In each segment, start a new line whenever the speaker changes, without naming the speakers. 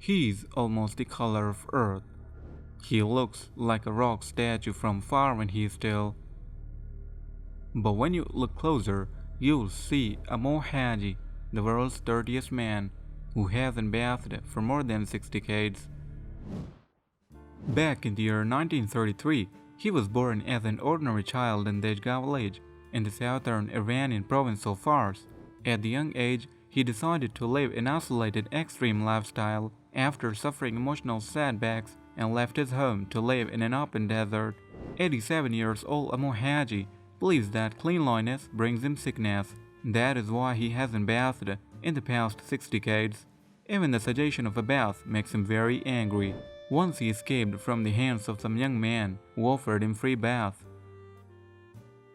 He's almost the color of earth. He looks like a rock statue from far when he's still. But when you look closer, you'll see a Mohaji, the world's dirtiest man, who hasn't bathed for more than 6 decades. Back in the year 1933, he was born as an ordinary child in Dejga village in the southern Iranian province of Fars. At the young age, he decided to live an isolated extreme lifestyle after suffering emotional setbacks and left his home to live in an open desert. 87 years old Mohaji believes that cleanliness brings him sickness. That is why he hasn't bathed in the past 6 decades. Even the suggestion of a bath makes him very angry. Once he escaped from the hands of some young man who offered him free bath.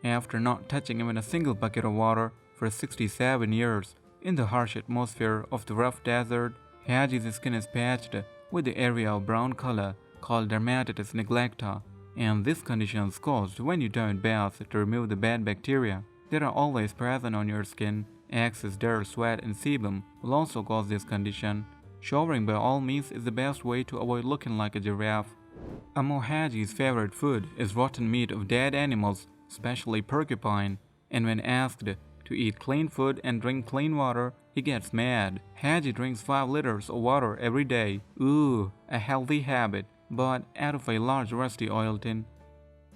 After not touching even a single bucket of water for 67 years, in the harsh atmosphere of the rough desert, Haji's skin is patched with the area of brown color called dermatitis neglecta, and this condition is caused when you don't bath to remove the bad bacteria that are always present on your skin. Excess dirt, sweat, and sebum will also cause this condition. Showering by all means is the best way to avoid looking like a giraffe. Mohaji's favorite food is rotten meat of dead animals, especially porcupine, and when asked to eat clean food and drink clean water, he gets mad. Haji drinks 5 liters of water every day. Ooh, a healthy habit, but out of a large rusty oil tin.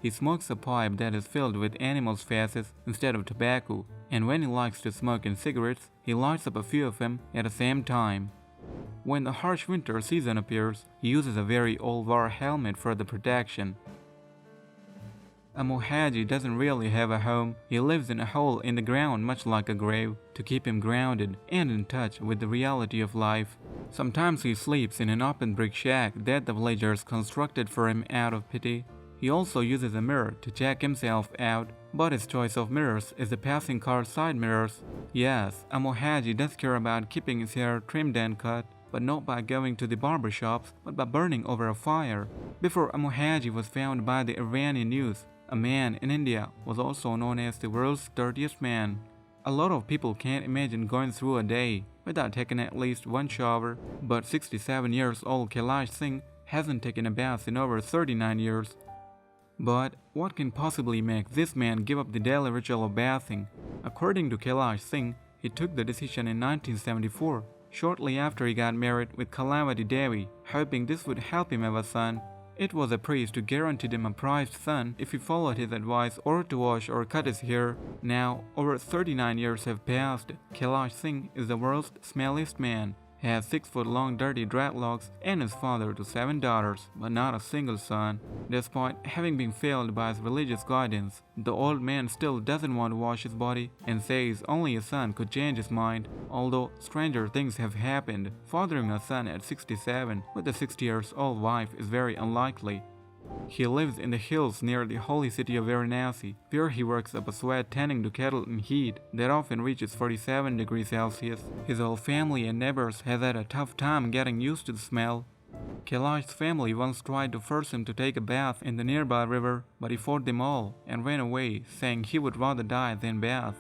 He smokes a pipe that is filled with animals' faces instead of tobacco, and when he likes to smoke in cigarettes, he lights up a few of them at the same time. When the harsh winter season appears, he uses a very old war helmet for the protection. Mohaji doesn't really have a home. He lives in a hole in the ground much like a grave to keep him grounded and in touch with the reality of life. Sometimes he sleeps in an open brick shack that the villagers constructed for him out of pity. He also uses a mirror to check himself out, but his choice of mirrors is the passing car side mirrors. Yes, Mohaji does care about keeping his hair trimmed and cut, but not by going to the barber shops, but by burning over a fire. Before Mohaji was found by the Iranian news, a man in India was also known as the world's dirtiest man. A lot of people can't imagine going through a day without taking at least one shower, but 67 years old Kailash Singh hasn't taken a bath in over 39 years. But what can possibly make this man give up the daily ritual of bathing? According to Kailash Singh, he took the decision in 1974, shortly after he got married with Kalavati Devi, hoping this would help him have a son. It was a priest who guaranteed him a prized son if he followed his advice or to wash or cut his hair. Now, over 39 years have passed. Kailash Singh is the world's smelliest man, has 6-foot-long dirty dreadlocks, and is father to 7 daughters, but not a single son. Despite having been failed by his religious guidance, the old man still doesn't want to wash his body and says only a son could change his mind. Although stranger things have happened, fathering a son at 67 with a 60-year-old wife is very unlikely. He lives in the hills near the holy city of Varanasi, where he works up a sweat tending to cattle in heat that often reaches 47 degrees Celsius. His whole family and neighbors have had a tough time getting used to the smell. Kailash's family once tried to force him to take a bath in the nearby river, but he fought them all and ran away, saying he would rather die than bath.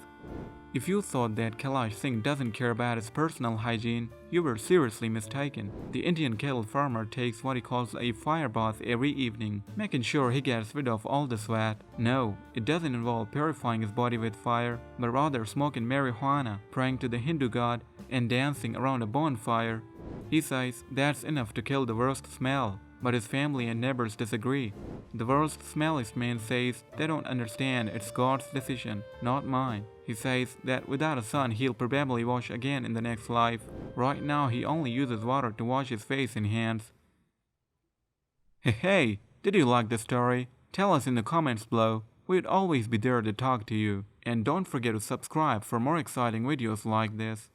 If you thought that Kailash Singh doesn't care about his personal hygiene, you were seriously mistaken. The Indian cattle farmer takes what he calls a fire bath every evening, making sure he gets rid of all the sweat. No, it doesn't involve purifying his body with fire, but rather smoking marijuana, praying to the Hindu god, and dancing around a bonfire. He says that's enough to kill the worst smell, but his family and neighbors disagree. The world's smelliest man says they don't understand it's God's decision, not mine. He says that without a son he'll probably wash again in the next life. Right now he only uses water to wash his face and hands. Hey, did you like the story? Tell us in the comments below. We'd always be there to talk to you. And don't forget to subscribe for more exciting videos like this.